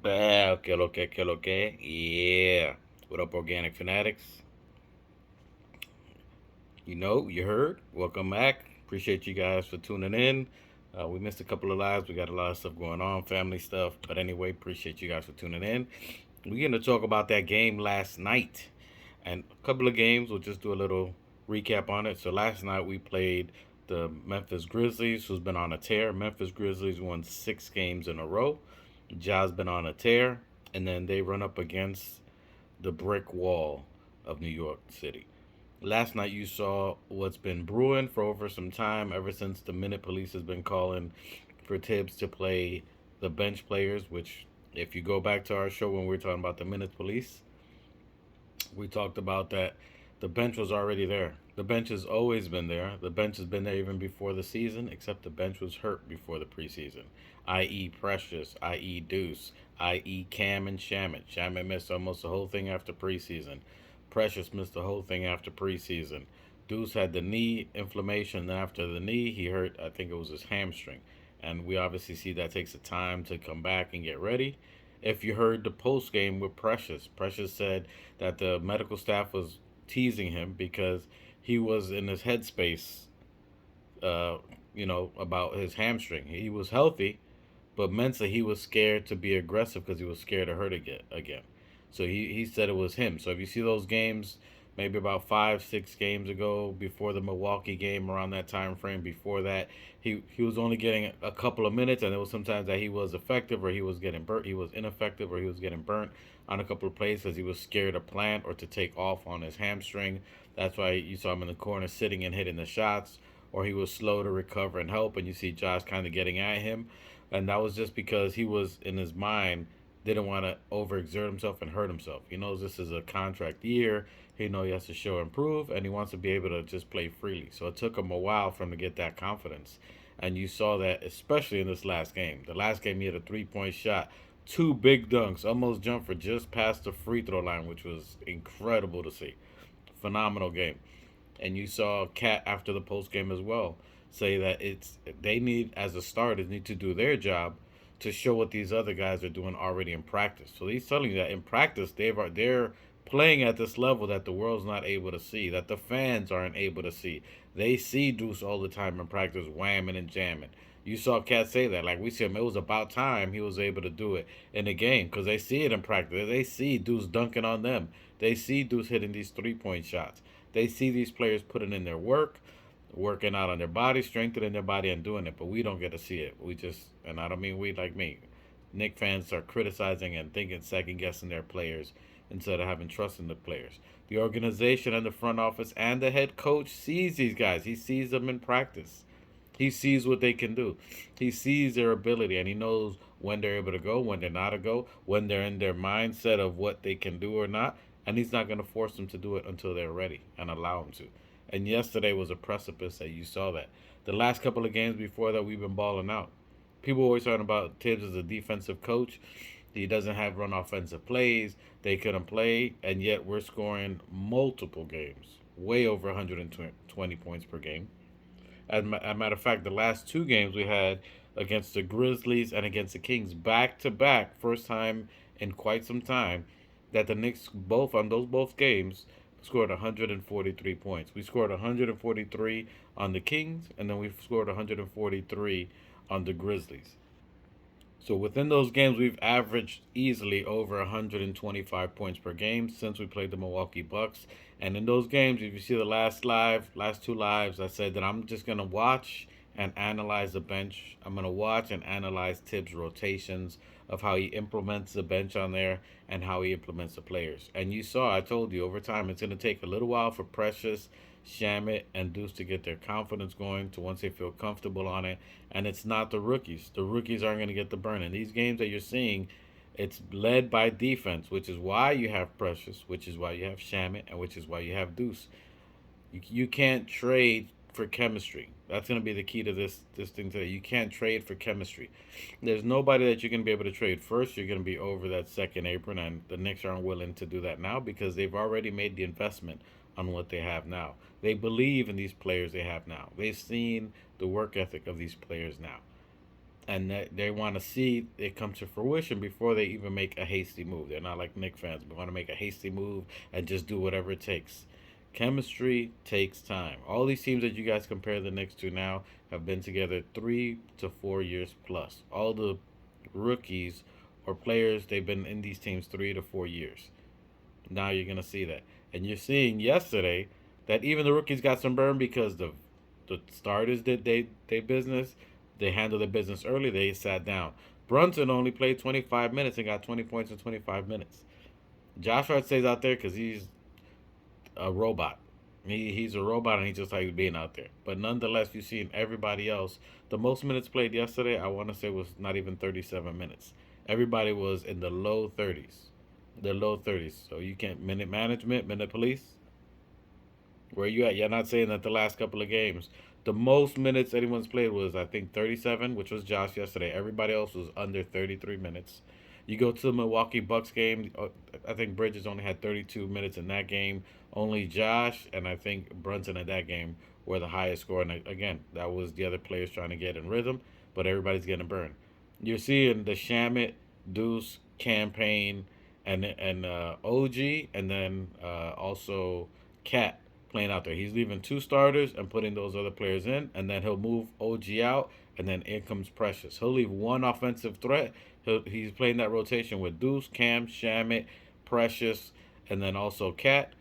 Que lo que? Yeah. What up, organic fanatics? You heard. Welcome back. Appreciate you guys for tuning in. We missed a couple of lives. We got a lot of stuff going on, family stuff. But anyway, appreciate you guys for tuning in. We're going to talk about that game last night. And a couple of games. We'll just do a little recap on it. So last night we played the Memphis Grizzlies, who's been on a tear. Memphis Grizzlies won 6 games in a row. Ja's been on a tear. And then they run up against the brick wall of New York City. Last night you saw what's been brewing for over some time, ever since the Minute Police has been calling for Tibbs to play the bench players, which, if you go back to our show when we were talking about the Minute Police, we talked about that the bench was already there. The bench has always been there. The bench has been there even before the season, except the bench was hurt before the preseason, i.e. Precious, i.e. Deuce, i.e. Cam and Shamit. Shamit missed almost the whole thing after preseason. Precious missed the whole thing after preseason. Deuce had the knee inflammation, and after the knee, he hurt, I think it was his hamstring. And we obviously see that takes a time to come back and get ready. If you heard the post game with Precious, Precious said that the medical staff was teasing him because he was in his headspace, uh, about his hamstring. He was healthy, but mentally he was scared to be aggressive because he was scared to hurt again. So he said it was him. So if you see those games, maybe about 5 6 games ago, before the Milwaukee game, around that time frame, before that, he was only getting a couple of minutes, and there was sometimes that he was effective or he was getting burnt. He was ineffective or he was getting burnt on a couple of plays because he was scared to plant or to take off on his hamstring. That's why you saw him in the corner sitting and hitting the shots, or he was slow to recover and help, and you see Josh kind of getting at him. And that was just because he was, in his mind, didn't want to overexert himself and hurt himself. He knows this is a contract year. He knows he has to show and prove, and he wants to be able to just play freely. So it took him a while for him to get that confidence. And you saw that especially in this last game. The last game, he had a 3-point shot, 2 big dunks, almost jumped for just past the free throw line, which was incredible to see. Phenomenal game. And you saw Cat after the post game as well say that it's they need, as a starters, need to do their job to show what these other guys are doing already in practice. So he's telling you that in practice they're playing at this level that the world's not able to see, that the fans aren't able to see. They see Deuce all the time in practice, whamming and jamming. You saw Cat say that, like we see him. It was about time he was able to do it in the game because they see it in practice. They see Deuce dunking on them. They see Deuce hitting these 3-point shots. They see these players putting in their work, working out on their body, strengthening their body, and doing it. But we don't get to see it. We just, and I don't mean we like me. Knicks fans are criticizing and thinking, second guessing their players instead of having trust in the players. The organization and the front office and the head coach sees these guys. He sees them in practice. He sees what they can do. He sees their ability, and he knows when they're able to go, when they're not a go, when they're in their mindset of what they can do or not. And he's not going to force them to do it until they're ready and allow them to. And yesterday was a precipice that you saw that. The last couple of games before that, we've been balling out. People always talking about Tibbs as a defensive coach. He doesn't have run offensive plays. They couldn't play, and yet we're scoring multiple games, way over 120 points per game. As a matter of fact, the last 2 games we had against the Grizzlies and against the Kings, back to back, first time in quite some time that the Knicks, both on those both games, scored 143 points. We scored 143 on the Kings, and then we scored 143 on the Grizzlies. So within those games, we've averaged easily over 125 points per game since we played the Milwaukee Bucks. And in those games, if you see the last 2 lives, I said that I'm just gonna watch and analyze the bench. I'm gonna watch and analyze Tibbs' rotations of how he implements the bench on there and how he implements the players. And you saw, I told you, over time, it's gonna take a little while for Precious, Shamit, and Deuce to get their confidence going to once they feel comfortable on it. And it's not the rookies. The rookies aren't going to get the burn. In these games that you're seeing, it's led by defense, which is why you have Precious, which is why you have Shamit, and which is why you have Deuce. You can't trade for chemistry. That's going to be the key to this thing today. You can't trade for chemistry. There's nobody that you're going to be able to trade first. You're going to be over that second apron, and the Knicks aren't willing to do that now because they've already made the investment on what they have now. They believe in these players they have now. They've seen the work ethic of these players now. and they want to see it come to fruition before they even make a hasty move. They're not like Knicks fans, but want to make a hasty move and just do whatever it takes. Chemistry takes time. All these teams that you guys compare the Knicks to now have been together 3 to 4 years plus. All the rookies or players, they've been in these teams 3 to 4 years. Now you're gonna see that, and you're seeing yesterday that even the rookies got some burn because the starters did they business. They handled their business early. They sat down. Brunson only played 25 minutes and got 20 points in 25 minutes. Josh Hart stays out there because he's a robot. He's a robot and he just likes being out there. But nonetheless, you've seen everybody else. The most minutes played yesterday, I want to say, was not even 37 minutes. Everybody was in the low 30s. The low 30s. So you can't minute management, minute police. Where you at? You're not saying that the last couple of games, the most minutes anyone's played was I think 37, which was Josh yesterday. Everybody else was under 33 minutes. You go to the Milwaukee Bucks game. I think Bridges only had 32 minutes in that game. Only Josh and I think Brunson in that game were the highest score. And again, that was the other players trying to get in rhythm, but everybody's getting burned. You're seeing the Shamit, Deuce, campaign, and OG, and then also Cat playing out there. He's leaving two starters and putting those other players in, and then he'll move OG out, and then in comes Precious. He'll leave one offensive threat. He's playing that rotation with Deuce, Cam, Shamit, Precious, and then also Cat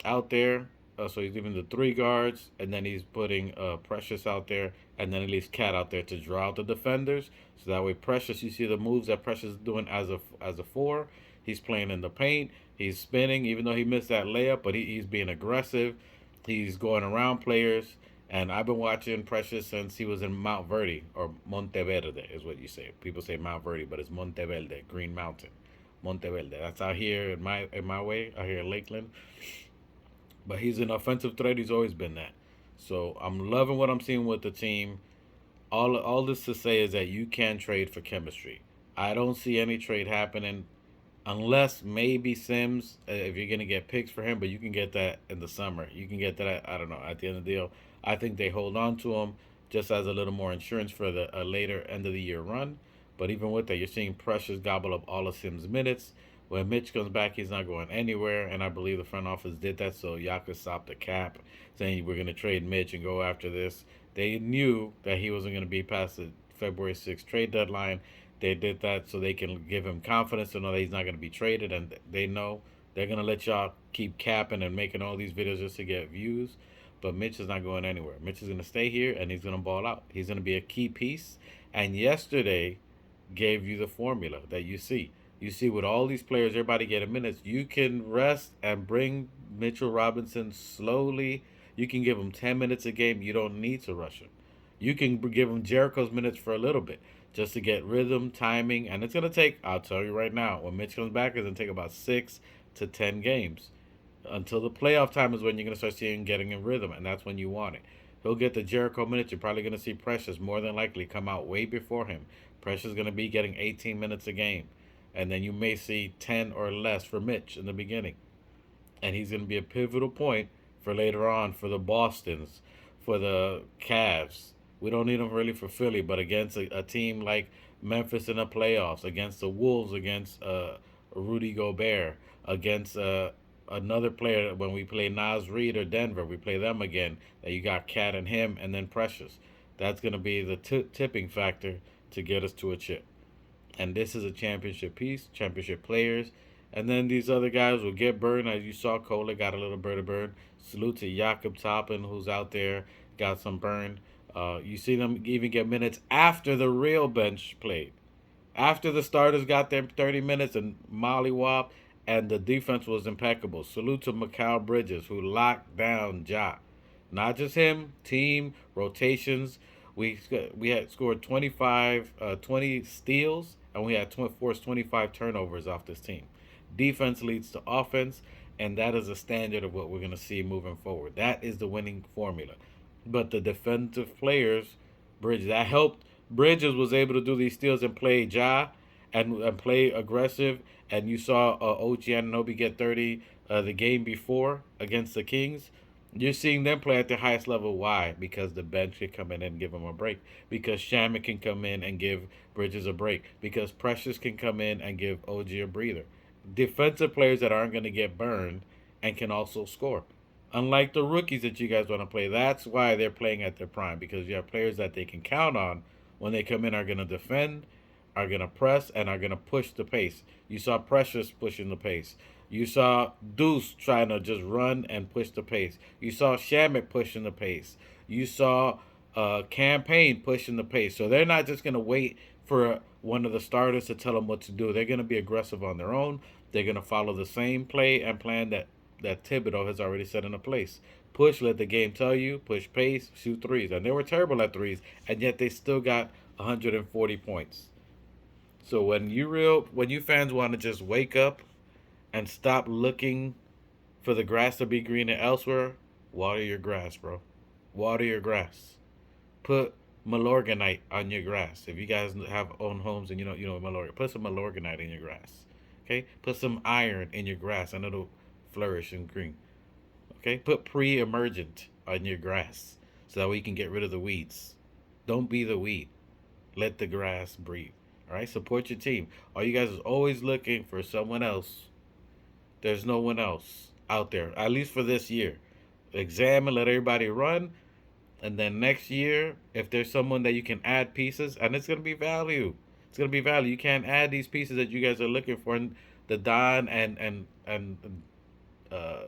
out there. So he's leaving the three guards, and then he's putting Precious out there, and then he leaves Cat out there to draw out the defenders. So that way, Precious, you see the moves that Precious is doing as a four. He's playing in the paint. He's spinning, even though he missed that layup, but he's being aggressive. He's going around players. And I've been watching Precious since he was in Mount Verde, or Monteverde is what you say. People say Mount Verde, but it's Monteverde, Green Mountain. Monteverde. That's out here in my way, out here in Lakeland. But he's an offensive threat. He's always been that. So I'm loving what I'm seeing with the team. All this to say is that you can trade for chemistry. I don't see any trade happening unless maybe Sims, if you're gonna get picks for him, but you can get that in the summer. You can get that. I don't know, at the end of the deal. I think they hold on to him just as a little more insurance for the later end of the year run. But even with that, you're seeing Precious gobble up all of Sims' minutes. When Mitch comes back, he's not going anywhere, and I believe the front office did that so y'all could stop the cap, saying we're gonna trade Mitch and go after this. They knew that he wasn't gonna be past the February 6th trade deadline. They did that so they can give him confidence to know that he's not gonna be traded, and they know they're gonna let y'all keep capping and making all these videos just to get views. But Mitch is not going anywhere. Mitch is gonna stay here and he's gonna ball out. He's gonna be a key piece. And yesterday gave you the formula that you see. You see, with all these players, everybody getting minutes, you can rest and bring Mitchell Robinson slowly. You can give him 10 minutes a game. You don't need to rush him. You can give him Jericho's minutes for a little bit just to get rhythm, timing. And it's going to take, I'll tell you right now, when Mitch comes back, it's going to take about 6 to 10 games. Until the playoff time is when you're going to start seeing getting in rhythm, and that's when you want it. He'll get the Jericho minutes. You're probably going to see Precious more than likely come out way before him. Precious is going to be getting 18 minutes a game. And then you may see 10 or less for Mitch in the beginning. And he's going to be a pivotal point for later on for the Bostons, for the Cavs. We don't need him really for Philly, but against a team like Memphis in the playoffs, against the Wolves, against Rudy Gobert, against another player when we play Nas Reed or Denver, we play them again. That you got Cat and him, and then Precious. That's going to be the tipping factor to get us to a chip. And this is a championship piece, championship players. And then these other guys will get burned. As you saw, Kohler got a little bit of burn. Salute to Jakob Toppin, who's out there, got some burn. You see them even get minutes after the real bench played. After the starters got their 30 minutes and mollywop, and the defense was impeccable. Salute to Mikal Bridges, who locked down Ja. Not just him, team, rotations. We had scored 20 steals, and we had forced 25 turnovers off this team. Defense leads to offense, and that is a standard of what we're going to see moving forward. That is the winning formula. But the defensive players, that helped. Bridges was able to do these steals and play and play aggressive. And you saw OG Anunoby get 30 the game before against the Kings. You're seeing them play at their highest level. Why? Because the bench can come in and give them a break. Because Shamit can come in and give Bridges a break. Because Precious can come in and give OG a breather. Defensive players that aren't going to get burned and can also score. Unlike the rookies that you guys want to play, that's why they're playing at their prime. Because you have players that they can count on when they come in are going to defend, are going to press, and are going to push the pace. You saw Precious pushing the pace. You saw Deuce trying to just run and push the pace. You saw Shamit pushing the pace. You saw Campaign pushing the pace. So they're not just going to wait for one of the starters to tell them what to do. They're going to be aggressive on their own. They're going to follow the same play and plan that Thibodeau has already set into place. Push, let the game tell you. Push pace, shoot threes. And they were terrible at threes, and yet they still got 140 points. So when you fans want to just wake up and stop looking for the grass to be greener elsewhere, water your grass, bro. Water your grass. Put Malorganite on your grass. If you guys have own homes and you know Malorganite, put some Malorganite in your grass. Okay? Put some iron in your grass and it'll flourish and green. Okay? Put pre-emergent on your grass so that way you can get rid of the weeds. Don't be the weed. Let the grass breathe. All right? Support your team. All you guys is always looking for someone else. There's no one else out there, at least for this year. Examine, let everybody run, and then next year, if there's someone that you can add pieces, and it's gonna be value. It's gonna be value. You can't add these pieces that you guys are looking for. And the Don and uh,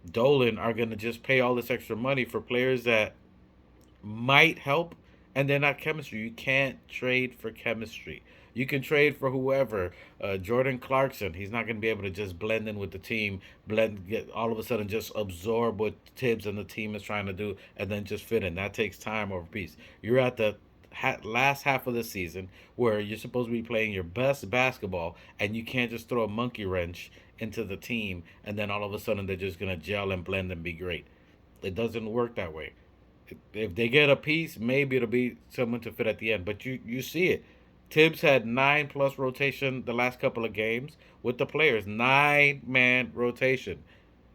Dolan are gonna just pay all this extra money for players that might help, and they're not chemistry. You can't trade for chemistry. You can trade for whoever. Jordan Clarkson, he's not going to be able to just blend in with the team, get all of a sudden just absorb what Tibbs and the team is trying to do, and then just fit in. That takes time over piece. You're at the last half of the season where you're supposed to be playing your best basketball, and you can't just throw a monkey wrench into the team, and then all of a sudden they're just going to gel and blend and be great. It doesn't work that way. If they get a piece, maybe it'll be someone to fit at the end. But you see it. Tibbs had 9+ rotation the last couple of games with the players. 9-man rotation.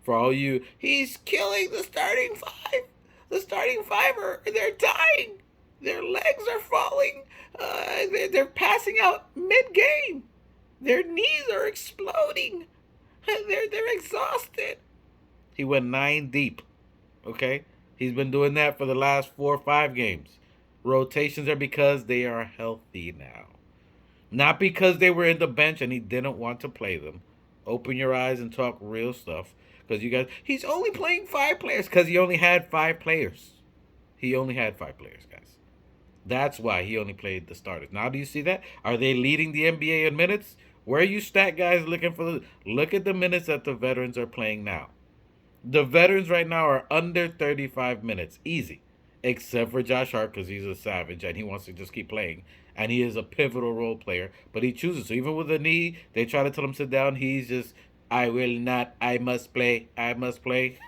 For all you, he's killing the starting five. The starting five they're dying. Their legs are falling. They're passing out mid-game. Their knees are exploding. They're exhausted. He went 9 deep. Okay? He's been doing that for the last 4 or 5 games. Rotations are because they are healthy now. Not because they were in the bench and he didn't want to play them. Open your eyes and talk real stuff. Because you guys, he's only playing 5 players because he only had 5 players. He only had 5 players, guys. That's why he only played the starters. Now, do you see that? Are they leading the NBA in minutes? Where are you stat guys looking for? Look at the minutes that the veterans are playing now. The veterans right now are under 35 minutes. Easy. Except for Josh Hart because he's a savage and he wants to just keep playing. And he is a pivotal role player. But he chooses. So even with a knee, they try to tell him sit down. He's just, I will not. I must play. I must play.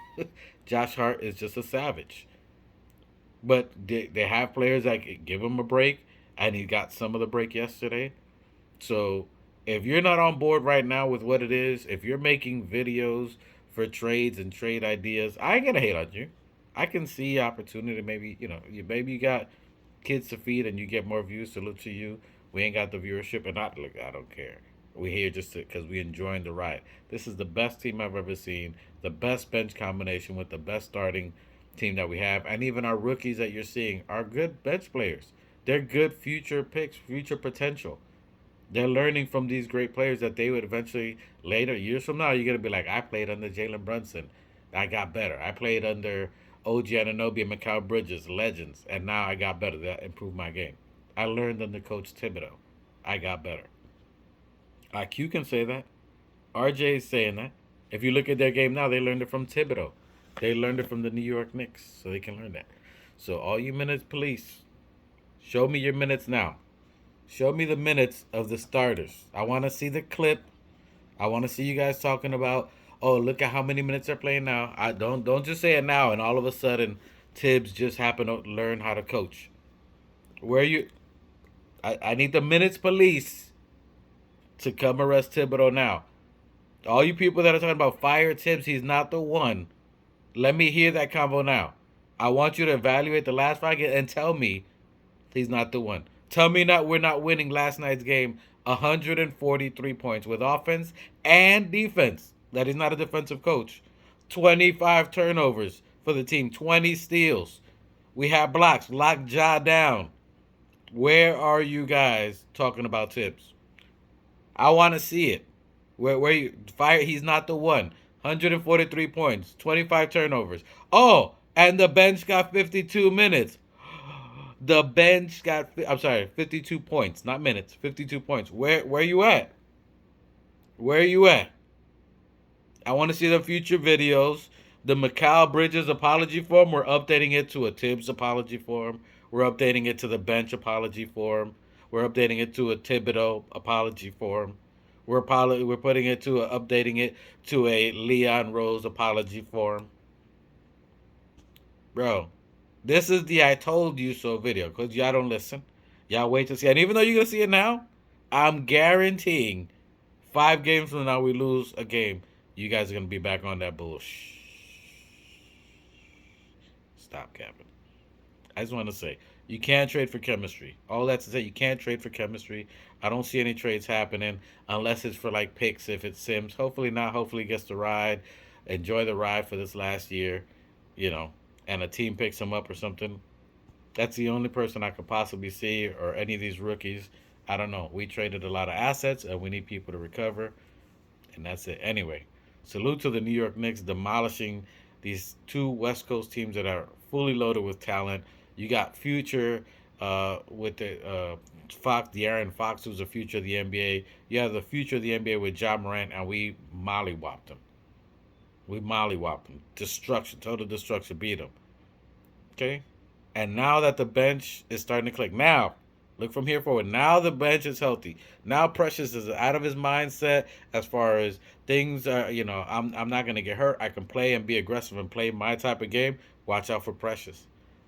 Josh Hart is just a savage. But they have players that give him a break. And he got some of the break yesterday. So if you're not on board right now with what it is, if you're making videos for trades and trade ideas, I ain't gonna hate on you. I can see opportunity. Maybe maybe you got kids to feed and you get more views. Salute to you. We ain't got the viewership, and I don't care. We're here just because we enjoying the ride. This is the best team I've ever seen. The best bench combination with the best starting team that we have, and even our rookies that you're seeing are good bench players. They're good future picks, future potential. They're learning from these great players that they would eventually, later, years from now, you're going to be like, I played under Jalen Brunson. I got better. I played under OG Anunoby and Mikal Bridges, legends, and now I got better. That improved my game. I learned under Coach Thibodeau. I got better. IQ can say that. RJ is saying that. If you look at their game now, they learned it from Thibodeau. They learned it from the New York Knicks, so they can learn that. So all you minutes police, show me your minutes now. Show me the minutes of the starters. I want to see the clip. I want to see you guys talking about, oh, look at how many minutes they're playing now. I don't just say it now and all of a sudden Tibbs just happened to learn how to coach. Where you I need the minutes police to come arrest Thibodeau now. All you people that are talking about fire Tibbs, he's not the one. Let me hear that combo now. I want you to evaluate the last 5 games and tell me he's not the one. Tell me not we're not winning last night's game 143 points with offense and defense. That he's not a defensive coach. 25 turnovers for the team, 20 steals. We have blocks. Lock Ja down. Where are you guys talking about tips? I want to see it. Where you fire? He's not the one. 143 points, 25 turnovers. Oh, and the bench got 52 minutes. The bench got, I'm sorry, 52 points, not minutes, 52 points. Where you at? Where you at? I want to see the future videos. The Mikal Bridges apology form, we're updating it to a Tibbs apology form. We're updating it to the bench apology form. We're updating it to a Thibodeau apology form. We're putting it to updating it to a Leon Rose apology form. Bro, this is the I told you so video because y'all don't listen. Y'all wait to see it. And even though you're going to see it now, I'm guaranteeing 5 games from now we lose a game. You guys are going to be back on that bullshit. Stop capping. I just want to say, you can't trade for chemistry. All that to say, you can't trade for chemistry. I don't see any trades happening unless it's for like picks. If it's Sims, hopefully not. Hopefully he gets the ride. Enjoy the ride for this last year, you know, and a team picks him up or something. That's the only person I could possibly see, or any of these rookies. I don't know. We traded a lot of assets, and we need people to recover, and that's it. Anyway, salute to the New York Knicks demolishing these two West Coast teams that are fully loaded with talent. You got future with the Fox, De'Aaron Fox, who's the future of the NBA. You have the future of the NBA with Ja Morant, and we mollywopped them. We mollywopped them. Destruction, total destruction, beat them. Okay? And now that the bench is starting to click, now look from here forward. Now the bench is healthy. Now Precious is out of his mindset as far as things are. I'm not gonna get hurt. I can play and be aggressive and play my type of game. Watch out for Precious.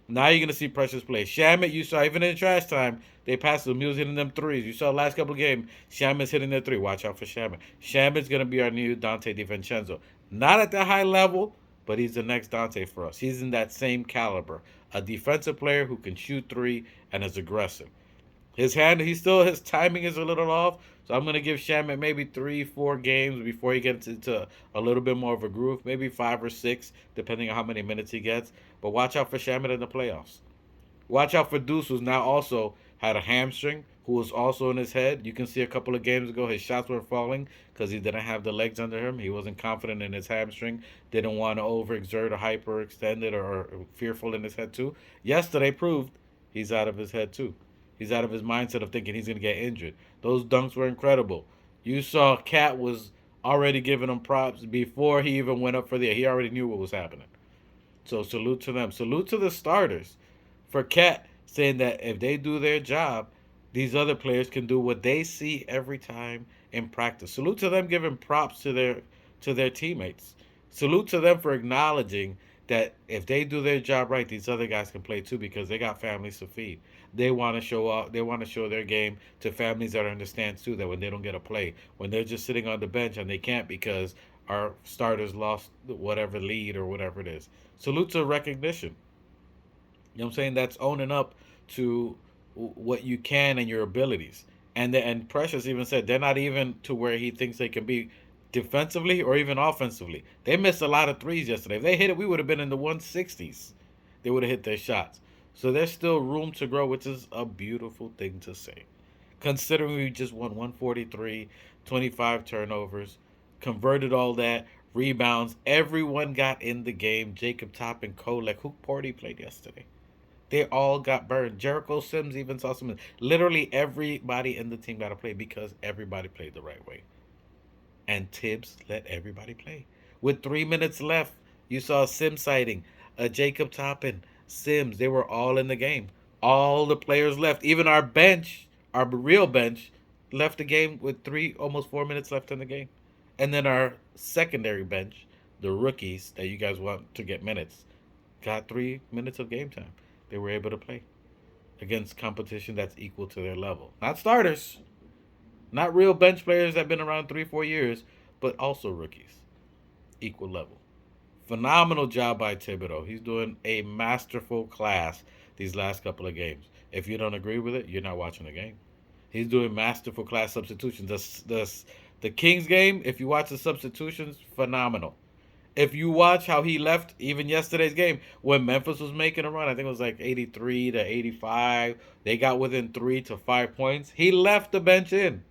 Now you're gonna see Precious play. Shamit, you saw even in trash time, they passed him. He was hitting them threes. You saw the last couple of games, Shamit's hitting their three. Watch out for Shamit. Shamit's gonna be our new Dante DiVincenzo. Not at that high level, but he's the next Dante for us. He's in that same caliber. A defensive player who can shoot three and is aggressive. His timing is a little off. So I'm gonna give Shamit maybe 3, 4 games before he gets into a little bit more of a groove, maybe 5 or 6, depending on how many minutes he gets. But watch out for Shamit in the playoffs. Watch out for Deuce, who's now also had a hamstring, who was also in his head. You can see a couple of games ago his shots were falling because he didn't have the legs under him. He wasn't confident in his hamstring. Didn't want to overexert or hyperextend it, or fearful in his head too. Yesterday proved he's out of his head too. He's out of his mindset of thinking he's going to get injured. Those dunks were incredible. You saw Cat was already giving him props before he even went up for the. He already knew what was happening. So salute to them. Salute to the starters for Cat saying that if they do their job, these other players can do what they see every time in practice. Salute to them giving props to their teammates. Salute to them for acknowledging that if they do their job right, these other guys can play too because they got families to feed. They want to show up. They want to show their game to families that understand too. That when they don't get a play, when they're just sitting on the bench and they can't because our starters lost whatever lead or whatever it is. Salute to recognition. You know what I'm saying? That's owning up to what you can and your abilities. And Precious even said they're not even to where he thinks they can be defensively or even offensively. They missed a lot of threes yesterday. If they hit it, we would have been in the 160s. They would have hit their shots. So there's still room to grow, which is a beautiful thing to say. Considering we just won 143, 25 turnovers, converted all that, rebounds, everyone got in the game. Jacob Toppin, Kolek, who party played yesterday. They all got burned. Jericho Sims even saw some. Literally everybody in the team got to play because everybody played the right way. And Tibbs let everybody play. With 3 minutes left, you saw Sims sighting, Jacob Toppin, Sims. They were all in the game. All the players left. Even our bench, our real bench, left the game with almost 4 minutes left in the game. And then our secondary bench, the rookies that you guys want to get minutes, got 3 minutes of game time. They were able to play against competition that's equal to their level. Not starters, not real bench players that have been around 3, 4 years, but also rookies. Equal level. Phenomenal job by Thibodeau. He's doing a masterful class these last couple of games. If you don't agree with it, you're not watching the game. He's doing masterful class substitutions. The Kings game, if you watch the substitutions, phenomenal. If you watch how he left even yesterday's game when Memphis was making a run, I think it was like 83 to 85. They got within 3 to 5 points. He left the bench in.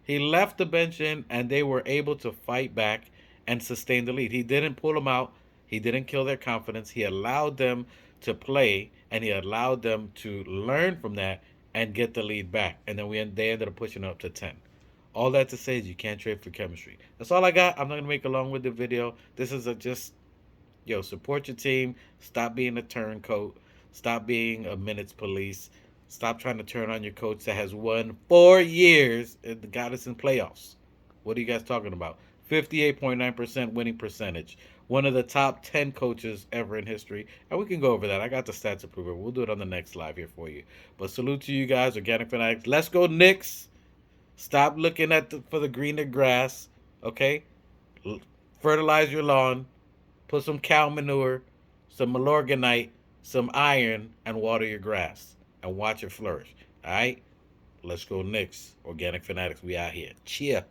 He left the bench in, and they were able to fight back and sustain the lead. He didn't pull them out. He didn't kill their confidence. He allowed them to play, and he allowed them to learn from that and get the lead back. And then they ended up pushing up to 10. All that to say is you can't trade for chemistry. That's all I got. I'm not gonna make a long with the video. This is a just support your team. Stop being a turncoat. Stop being a minutes police. Stop trying to turn on your coach that has won 4 years and got us in playoffs. What are you guys talking about? 58.9% winning percentage. One of the top 10 coaches ever in history. And we can go over that. I got the stats to prove it. We'll do it on the next live here for you. But salute to you guys, Organic Fanatics. Let's go, Knicks. Stop looking for the greener grass. Okay? Fertilize your lawn. Put some cow manure, some malorganite, some iron, and water your grass. And watch it flourish. All right? Let's go, Knicks. Organic Fanatics. We out here. Cheer.